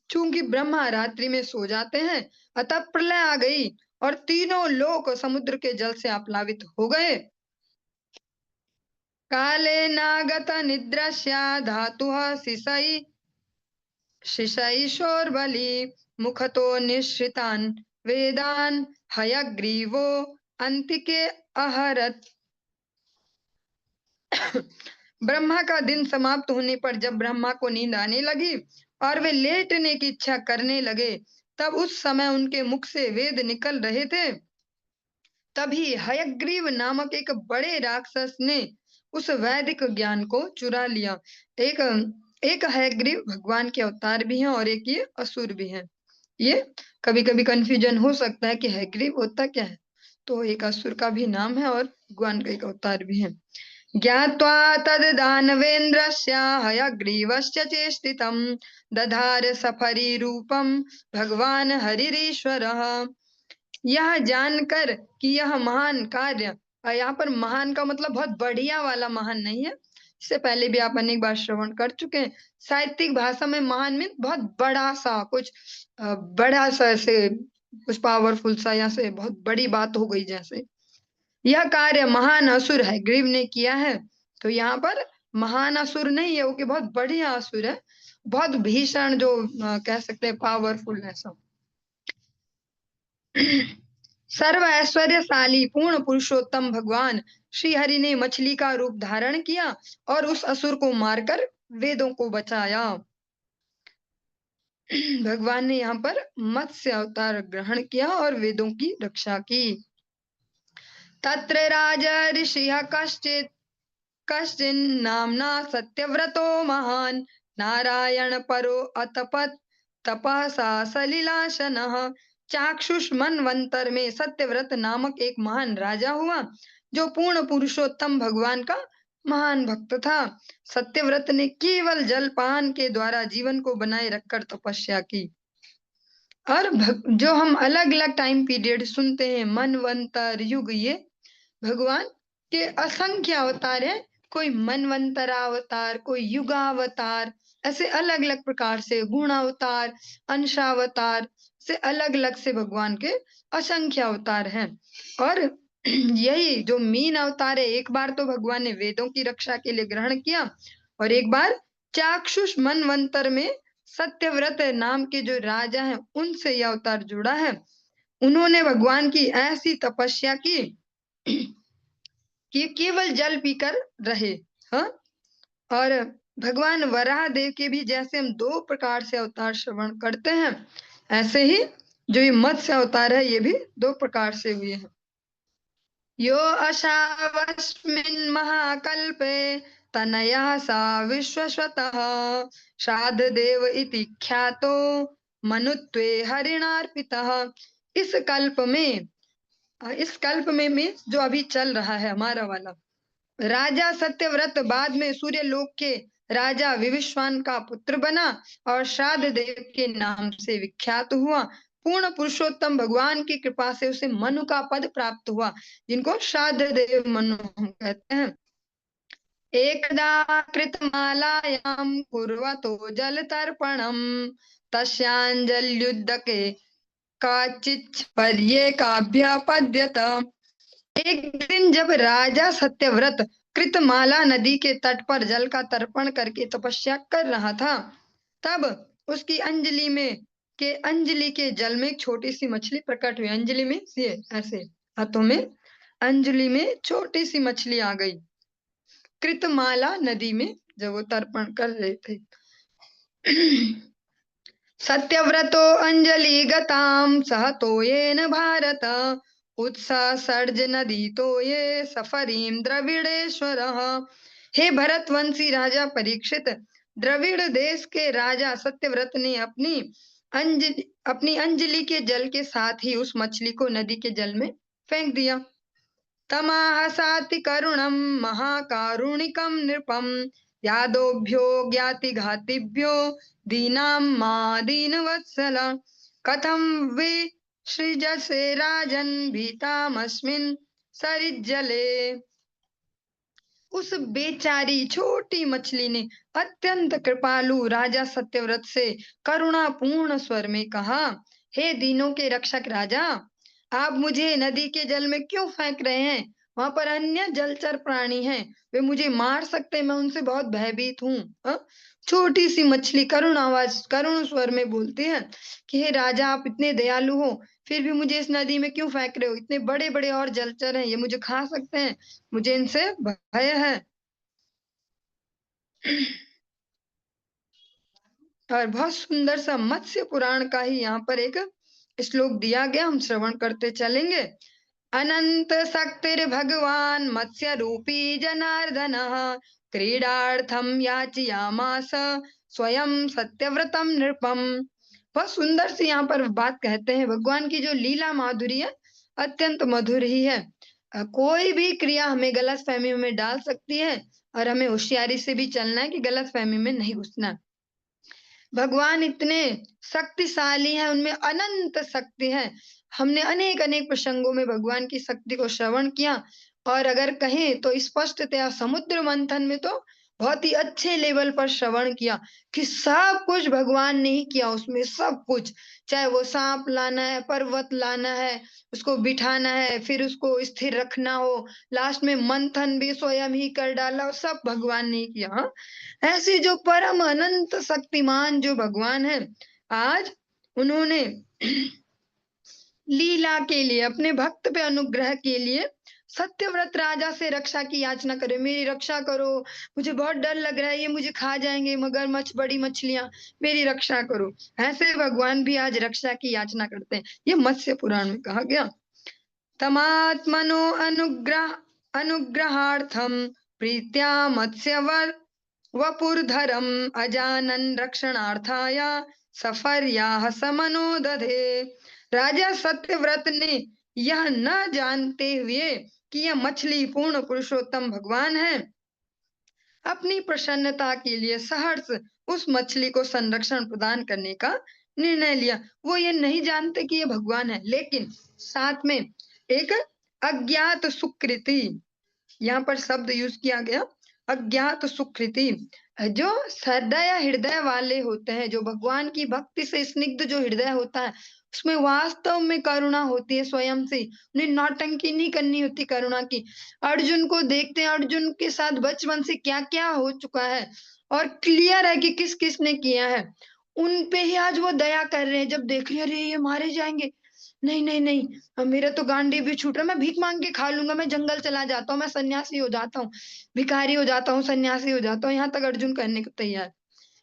चूंकि ब्रह्मा रात्रि में सो जाते हैं, अतः प्रलय आ गई और तीनों लोक समुद्र के जल से आप्लावित हो गए। काले नागत निद्रस्या धातुः शिशै शिशैशोर्बली मुखतो निश्रितान् वेदान् हयग्रीवो अंतिके अहरत। ब्रह्मा का दिन समाप्त होने पर जब ब्रह्मा को नींद आने लगी और वे लेटने की इच्छा करने लगे, तब उस समय उनके मुख से वेद निकल रहे थे। तभी हयग्रीव नामक एक बड़े राक्षस ने उस वैदिक ज्ञान को चुरा लिया। एक एक हयग्रीव भगवान के अवतार भी हैं और एक ये असुर भी हैं। ये कभी कभी कंफ्यूजन हो सकता है कि हयग्रीव होता क्या है, तो एक असुर का भी नाम है और भगवान का एक अवतार भी है। ज्ञात्वा तद दानवेन्द्रस्य हयग्रीवस्य चेष्टितं दधार सफरी रूपम भगवान हरिरीश्वरः। यह जानकर कि यह महान कार्य, यहाँ पर महान का मतलब बहुत बढ़िया वाला महान नहीं है, इससे पहले भी आप अनेक बार श्रवण कर चुके हैं। साहित्यिक भाषा में महान मीन बहुत बड़ा सा कुछ, बड़ा सा ऐसे कुछ पावरफुल सा, या से बहुत बड़ी बात हो गई जैसे। यह कार्य महान असुर है ग्रीव ने किया है। तो यहाँ पर महान असुर नहीं है वो, कि बहुत बढ़िया असुर है, बहुत भीषण, जो कह सकते हैं पावरफुल ऐसा। सर्व ऐश्वर्यशाली पूर्ण पुरुषोत्तम भगवान श्री हरि ने मछली का रूप धारण किया और उस असुर को मारकर वेदों को बचाया। भगवान ने यहाँ पर मत्स्य अवतार ग्रहण किया और वेदों की रक्षा की। तत्र राजा ऋषिः कश्चित् कश्चिन्नाम्ना सत्यव्रतो महान् नारायण परो अतपत् तपसा सलिलाशनः। चाक्षुष मनवंतर में सत्यव्रत नामक एक महान राजा हुआ जो पूर्ण पुरुषोत्तम भगवान का महान भक्त था। सत्यव्रत ने केवल जलपान के द्वारा जीवन को बनाए रखकर तपस्या की। और जो हम अलग अलग टाइम पीरियड सुनते हैं, मनवंतर युग, ये भगवान के असंख्य अवतार हैं। कोई मनवंतरावतार, कोई युगावतार, ऐसे अलग अलग प्रकार से गुणावतार, अंशावतार से अलग अलग से भगवान के असंख्य अवतार हैं। और यही जो मीन अवतार है, एक बार तो भगवान ने वेदों की रक्षा के लिए ग्रहण किया और एक बार चाक्षुष मनवंतर में सत्यव्रत नाम के जो राजा हैं उनसे यह अवतार जुड़ा है। उन्होंने भगवान की ऐसी तपस्या की कि केवल जल पीकर रहे। हाँ, और भगवान वराह देव के भी जैसे हम दो प्रकार से अवतार श्रवण करते हैं, ऐसे ही जो ये मत्स्य अवतार है ये भी दो प्रकार से हुए हैं। यो अशावस्मिन् महाकल्पे तनया सा विश्वस्वतः श्राद्ध देव इति ख्यातो मनुत्वे हरिणार्पितः। इस कल्प में मीन्स जो अभी चल रहा है हमारा वाला, राजा सत्यव्रत बाद में सूर्य लोक के राजा विविश्वान का पुत्र बना और श्राद्ध देव के नाम से विख्यात हुआ। पूर्ण पुरुषोत्तम भगवान की कृपा से उसे मनु का पद प्राप्त हुआ, जिनको श्राद्ध देव मनु हम कहते हैं। एकदा कृतमालायां कुर्वतो जलतर्पणं तस्यांजल्युदके काचित् पर्येकाभ्यपद्यत। एक दिन जब राजा सत्यव्रत कृतमाला नदी के तट पर जल का तर्पण करके तपस्या कर रहा था, तब उसकी अंजलि में कि अंजलि के जल में एक छोटी सी मछली प्रकट हुई। अंजलि में ये ऐसे हाथों में अंजलि में छोटी सी मछली आ गई। कृतमाला नदी में जब वो तर्पण कर रहे थे। सत्यव्रतो अंजलि गताम सहतो येन भारत उत्सर्ज नदी तो ये सफरीम द्रविड़ेश्वर। हे भरतवंशी राजा परीक्षित, द्रविड़ देश के राजा सत्यव्रत ने अपनी अंजलि के जल के साथ ही उस मछली को नदी के जल में फेंक दिया। तमाह साति करुणम महाकारुणिकम नृपम यादोभ्यो ज्ञाति घातिभ्यो दीनां मा दीनवत्सल कथम विसृजसे राजन् भीतामस्मिन् सरिज्जले। उस बेचारी छोटी मछली ने अत्यंत कृपालु राजा सत्यव्रत से करुणापूर्ण स्वर में कहा, हे दीनों के रक्षक राजा, आप मुझे नदी के जल में क्यों फेंक रहे हैं? वहां पर अन्य जलचर प्राणी हैं, वे मुझे मार सकते हैं, मैं उनसे बहुत भयभीत हूँ। छोटी सी मछली करुण स्वर में बोलती है कि हे राजा, आप इतने दयालु हो, फिर भी मुझे इस नदी में क्यों फेंक रहे हो? इतने बड़े बड़े और जलचर हैं, ये मुझे खा सकते हैं, मुझे इनसे भय है। और बहुत सुंदर सा मत्स्य पुराण का ही यहाँ पर एक श्लोक दिया गया, हम श्रवण करते चलेंगे। अनंत शक्तिर भगवान मत्स्य रूपी जनार्दन क्रीडार्थम याचयामास स्वयं सत्यव्रतम नृपम। बहुत सुंदर सी यहाँ पर बात कहते हैं, भगवान की जो लीला माधुरी है अत्यंत मधुर ही है। कोई भी क्रिया हमें गलत फहमी में डाल सकती है और हमें होशियारी से भी चलना है कि गलत फहमी में नहीं घुसना। भगवान इतने शक्तिशाली हैं, उनमें अनंत शक्ति है। हमने अनेक अनेक प्रसंगों में भगवान की शक्ति को श्रवण किया और अगर कहें तो स्पष्टतया समुद्र मंथन में तो बहुत ही अच्छे लेवल पर श्रवण किया कि सब कुछ भगवान ने ही किया, उसमें सब कुछ, चाहे वो सांप लाना है, पर्वत लाना है, उसको बिठाना है, फिर उसको स्थिर रखना हो, लास्ट में मंथन भी स्वयं ही कर डाला, सब भगवान ने ही किया। हाँ? ऐसे जो परम अनंत शक्तिमान जो भगवान है, आज उन्होंने लीला के लिए, अपने भक्त पे अनुग्रह के लिए सत्यव्रत राजा से रक्षा की याचना करे, मेरी रक्षा करो, मुझे बहुत डर लग रहा है, ये मुझे खा जाएंगे मगरमच्छ, बड़ी मछलियां, मेरी रक्षा करो। ऐसे भगवान भी आज रक्षा की याचना करते हैं, ये मत्स्य पुराण में कहा गया। तमात्मनो अनुग्रहार्थम प्रीत्या मत्स्यवर वपुर्धरम अजानन रक्षणार्थाय सफर्याः समनो दधे। राजा सत्यव्रत ने यह न जानते हुए कि यह मछली पूर्ण पुरुषोत्तम भगवान है, अपनी प्रसन्नता के लिए सहर्ष उस मछली को संरक्षण प्रदान करने का निर्णय लिया। वो ये नहीं जानते कि ये भगवान है, लेकिन साथ में एक अज्ञात सुकृति, यहाँ पर शब्द यूज किया गया अज्ञात सुकृति, जो सदय हृदय वाले होते हैं, जो भगवान की भक्ति से स्निग्ध जो हृदय होता है, उसमें वास्तव में करुणा होती है स्वयं से, उन्हें नौटंकी नहीं करनी होती करुणा की। अर्जुन को देखते हैं, अर्जुन के साथ बचपन से क्या क्या हो चुका है और क्लियर है कि किस किस ने किया है, उन पे ही आज वो दया कर रहे हैं। जब देख रहे अरे ये मारे जाएंगे, नहीं नहीं नहीं, मेरा तो गांडी भी छूट रहा, मैं भीख मांग के खा लूंगा, मैं जंगल चला जाता हूँ, मैं सन्यासी हो जाता हूँ, भिखारी हो जाता हूँ, सन्यासी हो जाता हूँ, यहाँ तक अर्जुन करने को तैयार।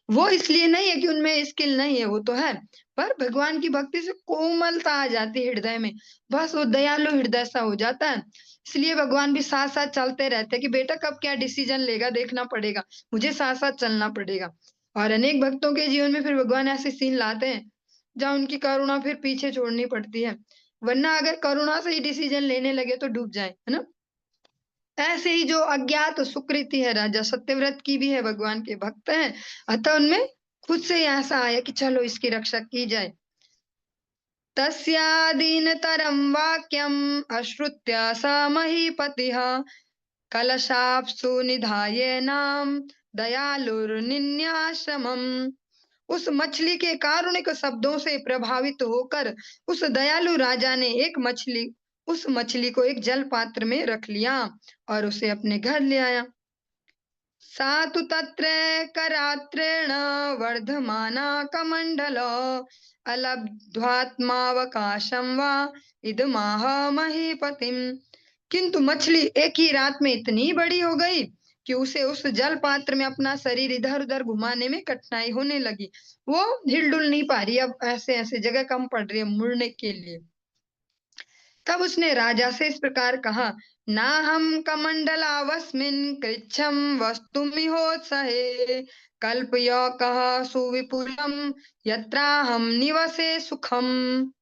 वो इसलिए नहीं है कि उनमें स्किल नहीं है, वो तो है, पर भगवान की भक्ति से कोमलता आ जाती है हृदय में, बस वो दयालु हृदय सा हो जाता है। इसलिए भगवान भी साथ साथ चलते रहते हैं कि बेटा कब क्या डिसीजन लेगा देखना पड़ेगा, मुझे साथ साथ चलना पड़ेगा। और अनेक भक्तों के जीवन में फिर भगवान ऐसे सीन लाते हैं जहाँ उनकी करुणा फिर पीछे छोड़नी पड़ती है, वरना अगर करुणा से ही डिसीजन लेने लगे तो डूब जाए, है ना। ऐसे ही जो अज्ञात सुकृति है राजा सत्यव्रत की भी है, भगवान के भक्त हैं, अतः उनमें खुद से ऐसा आया कि चलो इसकी रक्षा की जाए। तस्यादीनतरं वाक्यम् अश्रुत्य स महीपतिः कलशाप्सु निधायेनां दयालुर्निन्याश्रमम्। उस मछली के कारुणिक शब्दों से प्रभावित होकर उस दयालु राजा ने उस मछली को एक जल पात्र में रख लिया और उसे अपने घर ले आया। सा तु तत्र करात्रेण वर्धमाना कमण्डल अलब्ध्वात्मावकाशं वा इदमाह महीपतिम्। किंतु मछली एक ही रात में इतनी बड़ी हो गई कि उसे उस जल पात्र में अपना शरीर इधर उधर घुमाने में कठिनाई होने लगी। वो हिलडुल नहीं पा रही, अब ऐसे ऐसे जगह कम पड़ रही है मुड़ने के लिए। तब उसने राजा से इस प्रकार कहा, ना हम कमंडलावस्मिन कृच्छम वस्तुमिहोत्सहे कल्पयोकः सुविपुलम यत्राहम निवसे सुखम।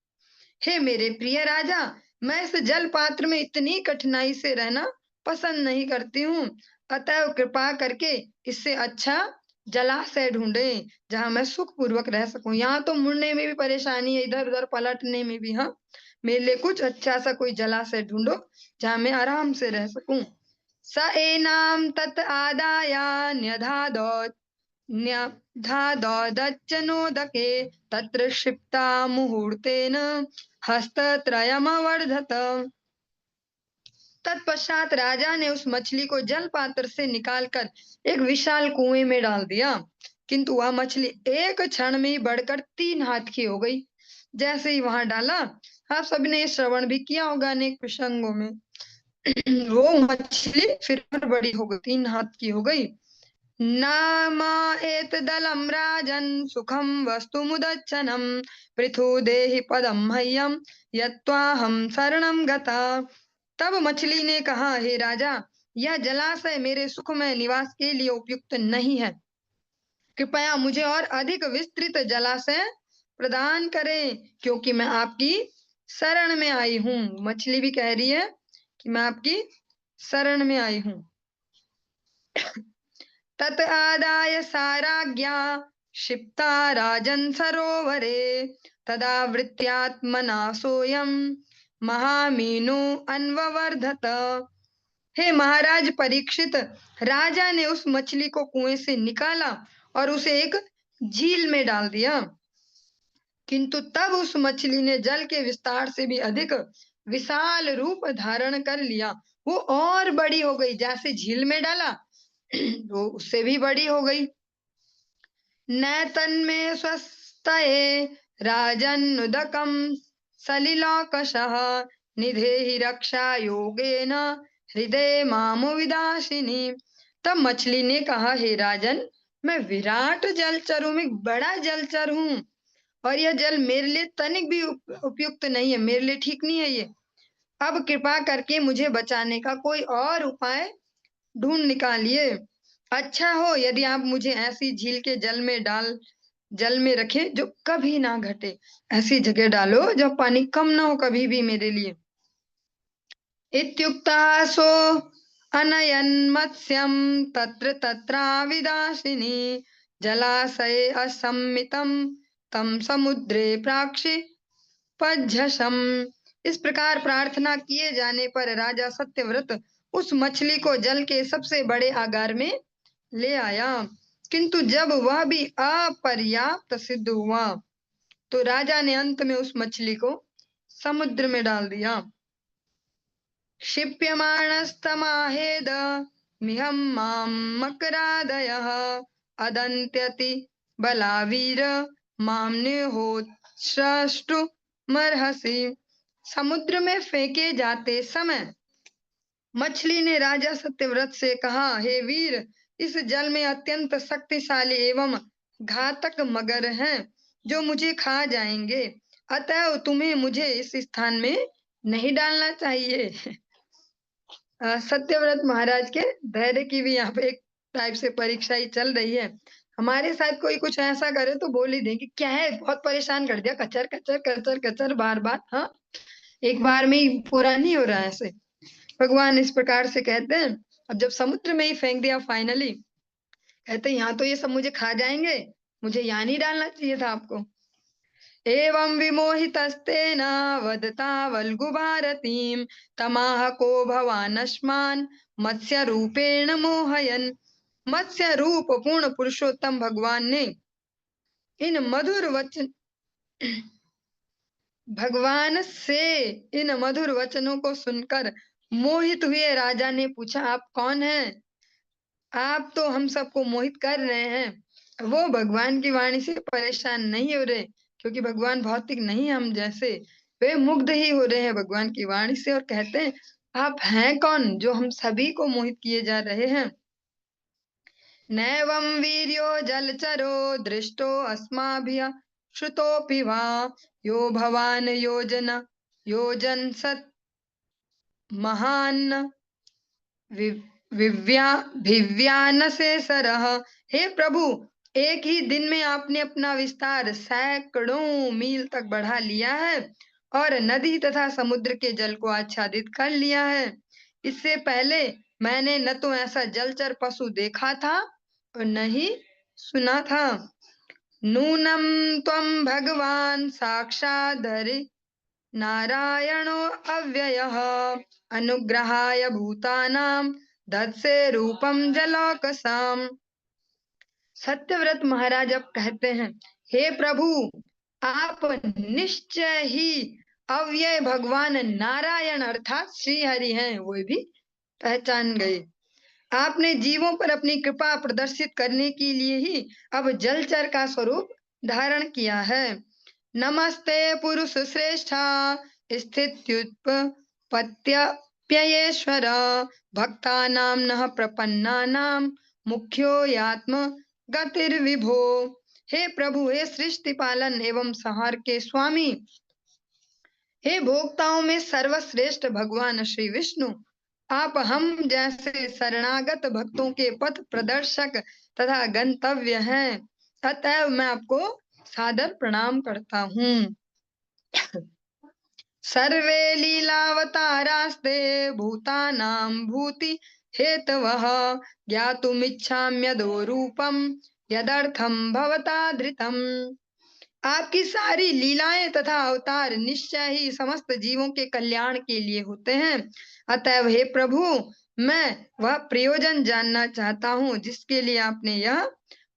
हे मेरे प्रिय राजा, मैं इस जल पात्र में इतनी कठिनाई से रहना पसंद नहीं करती हूँ। अतः कृपा करके इससे अच्छा जलाशय ढूंढे जहां मैं सुखपूर्वक रह सकूं। यहाँ तो मुड़ने में भी परेशानी है, इधर उधर पलटने में भी। हाँ, मेरे लिए कुछ अच्छा सा कोई जलाशय ढूंढो जहां मैं आराम से रह सकूं। स एनाम तत् आदाय न्यधादौ न्यधादौदच्चनोदके तत्र क्षिप्ता मुहूर्तेन हस्तत्रयमवर्धत। तत्पश्चात राजा ने उस मछली को जल पात्र से निकालकर एक विशाल कुएं में डाल दिया, किंतु वह मछली एक क्षण में ही बढ़कर 3 हाथ की हो गई। जैसे ही वहां डाला, आप सभी ने श्रवण भी किया होगा अनेक प्रसंगों में। वो मछली फिर बड़ी हो गई, 3 हाथ की हो गई। नाम एतदलं राजन् सुखं वस्तुमुदच्छनं पृथु देहि पदं मह्यं यत्त्वाहं शरणं गता। तब मछली ने कहा, हे राजा, यह जलाशय मेरे सुखमय निवास के लिए उपयुक्त नहीं है। कृपया मुझे और अधिक विस्तृत जलाशय प्रदान करें, क्योंकि मैं आपकी शरण में आई हूँ। मछली भी कह रही है कि मैं आपकी शरण में आई हूँ। तत आदाय साराज्ञा क्षिप्ता राजन् सरोवरे तदा वृत्त्यात्मना सोऽयं महामीनो अन्ववर्धत। हे महाराज परीक्षित, राजा ने उस मछली को कुएं से निकाला और उसे एक झील में डाल दिया। किंतु तब उस मछली ने जल के विस्तार से भी अधिक विशाल रूप धारण कर लिया। वो और बड़ी हो गई, जैसे झील में डाला वो उससे भी बड़ी हो गई। न तन्मे स्वस्तये राजन्नुदकं सलिलौकशः निधेहि रक्षा योगेन हृदय मामो विदाशिनी। तब मछली ने कहा, हे राजन, मैं विराट जलचर हूँ, मैं बड़ा जलचर हूँ, और यह जल मेरे लिए तनिक भी उपयुक्त नहीं है, मेरे लिए ठीक नहीं है ये। अब कृपा करके मुझे बचाने का कोई और उपाय ढूंढ निकालिए। अच्छा हो यदि आप मुझे ऐसी झील के जल में रखे जो कभी ना घटे। ऐसी जगह डालो जब पानी कम ना हो कभी भी मेरे लिए। इत्युक्तः सो अनयन् मत्स्यं तत्र तत्राविदाशिनी जलाशये असम्मितं तं समुद्रे प्राक्षिपध्यशम्। इस प्रकार प्रार्थना किए जाने पर राजा सत्यव्रत उस मछली को जल के सबसे बड़े आगार में ले आया, किंतु जब वह भी अपर्याप्त सिद्ध हुआ तो राजा ने अंत में उस मछली को समुद्र में डाल दिया। क्षिप्यमाणस्तमाहेद मिहं मां मकरादयः अदन्त्यति बलावीर मां निहोत्स्रष्टुमर्हसि। समुद्र में फेंके जाते समय मछली ने राजा सत्यव्रत से कहा, हे वीर, इस जल में अत्यंत शक्तिशाली एवं घातक मगर हैं जो मुझे खा जाएंगे, अतः तुम्हें मुझे इस स्थान में नहीं डालना चाहिए। सत्यव्रत महाराज के धैर्य की भी यहाँ पे एक टाइप से परीक्षा ही चल रही है। हमारे साथ कोई कुछ ऐसा करे तो बोल ही देंगे, क्या है, बहुत परेशान कर दिया, कचर कचर कचर कचर बार बार। हाँ, एक बार में ही पूरा नहीं हो रहा है ऐसे। भगवान इस प्रकार से कहते हैं, अब जब समुद्र में ही फेंक दिया फाइनली, कहते हैं यहाँ तो ये सब मुझे खा जाएंगे, मुझे यहाँ नहीं डालना चाहिए था आपको। एवं विमोहितस्तेन वदतावल्गुभारतीं तमाह को भवानस्मान् मत्स्य रूपेण मोहयन्। मत्स्य रूप पूर्ण पुरुषोत्तम भगवान ने इन मधुर वचन भगवान से इन मधुर वचनों को सुनकर मोहित हुए राजा ने पूछा, आप कौन हैं? आप तो हम सबको मोहित कर रहे हैं। वो भगवान की वाणी से परेशान नहीं हो रहे, क्योंकि भगवान भौतिक नहीं है हम जैसे। वे मुग्ध ही हो रहे हैं भगवान की वाणी से और कहते हैं, आप हैं कौन जो हम सभी को मोहित किए जा रहे हैं। नैवं वीर्यो जलचरो दृष्टो अस्माभिः श्रुतोऽपि वा यो भवान् योजन सत् महान् भिव्यान से सरह। हे प्रभु, एक ही दिन में आपने अपना विस्तार सैकड़ों मील तक बढ़ा लिया है और नदी तथा समुद्र के जल को आच्छादित कर लिया है। इससे पहले मैंने न तो ऐसा जलचर पशु देखा था और न ही सुना था। नूनम त्वं भगवान साक्षादरि नारायणो अव्ययः अनुग्रहाय भूतानां दत्से रूपम जलौकसाम। सत्यव्रत महाराज अब कहते हैं, हे प्रभु, आप निश्चय ही अव्यय भगवान नारायण अर्थात श्री हरि हैं। वो भी पहचान गए। आपने जीवों पर अपनी कृपा प्रदर्शित करने के लिए ही अब जलचर का स्वरूप धारण किया है। नमस्ते पुरुष श्रेष्ठा स्थित्युत्पत्त्यप्ययेश्वर भक्तानां नः प्रपन्नानां मुख्यो यात्म गतिर्विभो। हे प्रभु, हे सृष्टि पालन एवं संहार के स्वामी, हे भोक्ताओं में सर्वश्रेष्ठ भगवान श्री विष्णु, आप हम जैसे शरणागत भक्तों के पथ प्रदर्शक तथा गंतव्य हैं। अतएव मैं आपको सादर प्रणाम करता हूँ। सर्वे लीलावतारास्ते भूतानां भूति हेतवः ज्ञातुमिच्छाम्यदो रूपं यदर्थं भवता धृतम्। आपकी सारी लीलाएं तथा अवतार निश्चय ही समस्त जीवों के कल्याण के लिए होते हैं। अतएव हे प्रभु, मैं वह प्रयोजन जानना चाहता हूँ जिसके लिए आपने यह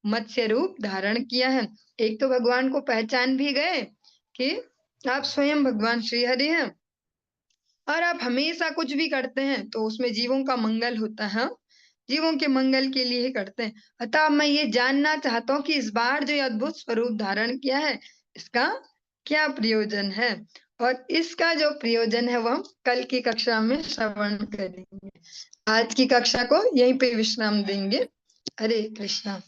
मत्स्य रूप धारण किया है। एक तो भगवान को पहचान भी गए कि आप स्वयं भगवान श्री हरि हैं और आप हमेशा कुछ भी करते हैं तो उसमें जीवों का मंगल होता है। जीवों के मंगल के लिए ही करते हैं। अतः मैं ये जानना चाहता हूँ कि इस बार जो ये अद्भुत स्वरूप धारण किया है, इसका क्या प्रयोजन है। और इसका जो प्रयोजन है वो हम कल की कक्षा में श्रवण करेंगे। आज की कक्षा को यहीं पे विश्राम देंगे। हरे कृष्णा।